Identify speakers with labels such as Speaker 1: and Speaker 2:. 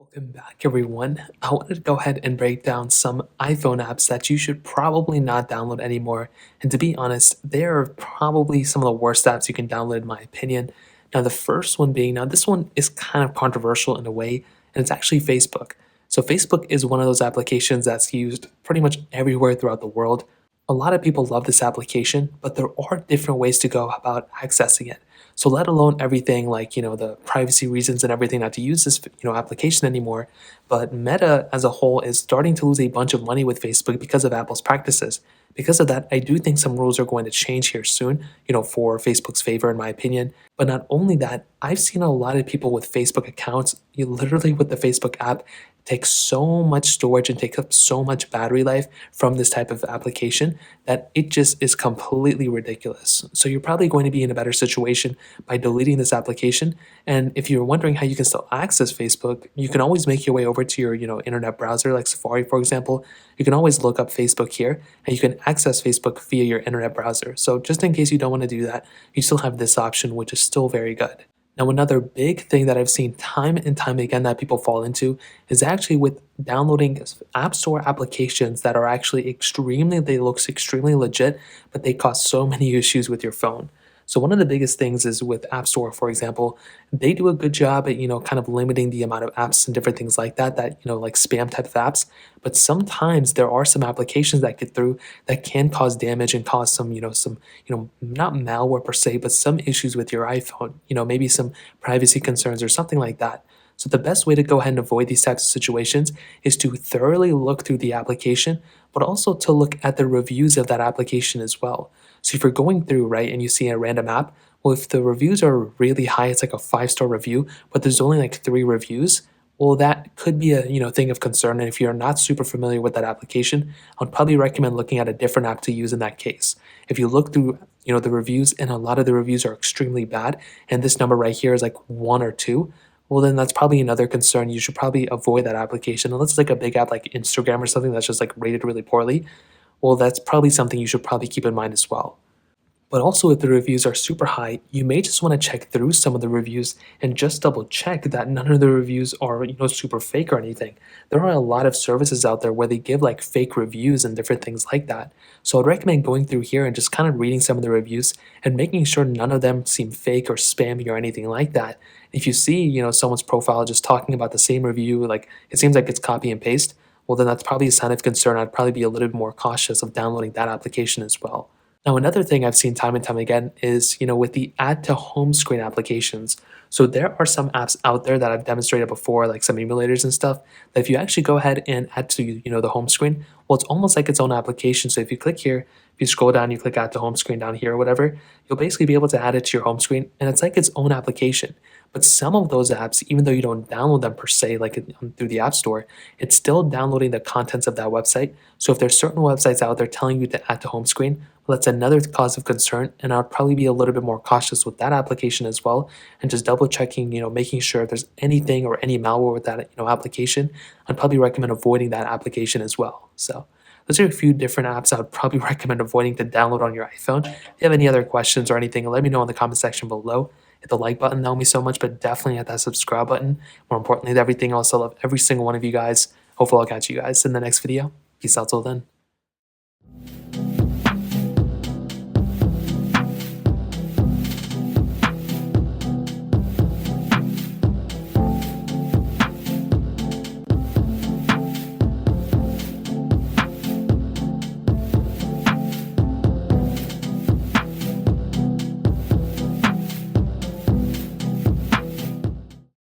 Speaker 1: Welcome back, everyone. I wanted to go ahead and break down some iPhone apps that you should probably not download anymore. And to be honest, they are probably some of the worst apps you can download, in my opinion. Now, the first one being, now this one is kind of controversial in a way, and it's actually Facebook. So, Facebook is one of those applications that's used pretty much everywhere throughout the world. A lot of people love this application, but there are different ways to go about accessing it. So let alone everything like, the privacy reasons and everything not to use this, application anymore. But Meta as a whole is starting to lose a bunch of money with Facebook because of Apple's practices. Because of that, I do think some rules are going to change here soon, for Facebook's favor, in my opinion. But not only that, I've seen a lot of people with Facebook accounts, literally with the Facebook app, take so much storage and take up so much battery life from this type of application that it just is completely ridiculous. So you're probably going to be in a better situation by deleting this application. And if you're wondering how you can still access Facebook, you can always make your way over to your, internet browser like Safari, for example. You can always look up Facebook here and you can access Facebook via your internet browser. So just in case you don't want to do that, you still have this option, which is still very good. Now, another big thing that I've seen time and time again that people fall into is actually with downloading App Store applications that are actually they look extremely legit, but they cause so many issues with your phone. So one of the biggest things is with App Store, for example, they do a good job at, kind of limiting the amount of apps and different things like that, like spam type of apps. But sometimes there are some applications that get through that can cause damage and cause not malware per se, but some issues with your iPhone, maybe some privacy concerns or something like that. So the best way to go ahead and avoid these types of situations is to thoroughly look through the application, but also to look at the reviews of that application as well. So if you're going through, right, and you see a random app, well, if the reviews are really high, it's like a 5-star review, but there's only like 3 reviews, well, that could be a thing of concern. And if you're not super familiar with that application, I would probably recommend looking at a different app to use in that case. If you look through, the reviews, and a lot of the reviews are extremely bad, and this number right here is like 1 or 2, well, then that's probably another concern. You should probably avoid that application. Unless it's like a big app like Instagram or something that's just like rated really poorly, well, that's probably something you should probably keep in mind as well. But also, if the reviews are super high, you may just want to check through some of the reviews and just double check that none of the reviews are, super fake or anything. There are a lot of services out there where they give like fake reviews and different things like that. So I'd recommend going through here and just kind of reading some of the reviews and making sure none of them seem fake or spammy or anything like that. If you see, someone's profile just talking about the same review, like it seems like it's copy and paste, well, then that's probably a sign of concern. I'd probably be a little bit more cautious of downloading that application as well. Now, another thing I've seen time and time again is, with the add to home screen applications. So there are some apps out there that I've demonstrated before, like some emulators and stuff, that if you actually go ahead and add to, the home screen, well, it's almost like its own application. So if you click here, if you scroll down, you click add to home screen down here or whatever, you'll basically be able to add it to your home screen, and it's like its own application. But some of those apps, even though you don't download them per se, like through the App Store, it's still downloading the contents of that website. So if there's certain websites out there telling you to add to home screen, well, that's another cause of concern, and I'd probably be a little bit more cautious with that application as well, and just double checking, making sure if there's anything or any malware with that, application. I'd probably recommend avoiding that application as well. So those are a few different apps I would probably recommend avoiding to download on your iPhone. If you have any other questions or anything, let me know in the comment section below. Hit the like button, that would mean so much, but definitely hit that subscribe button. More importantly than everything else, I love every single one of you guys. Hopefully I'll catch you guys in the next video. Peace out till then.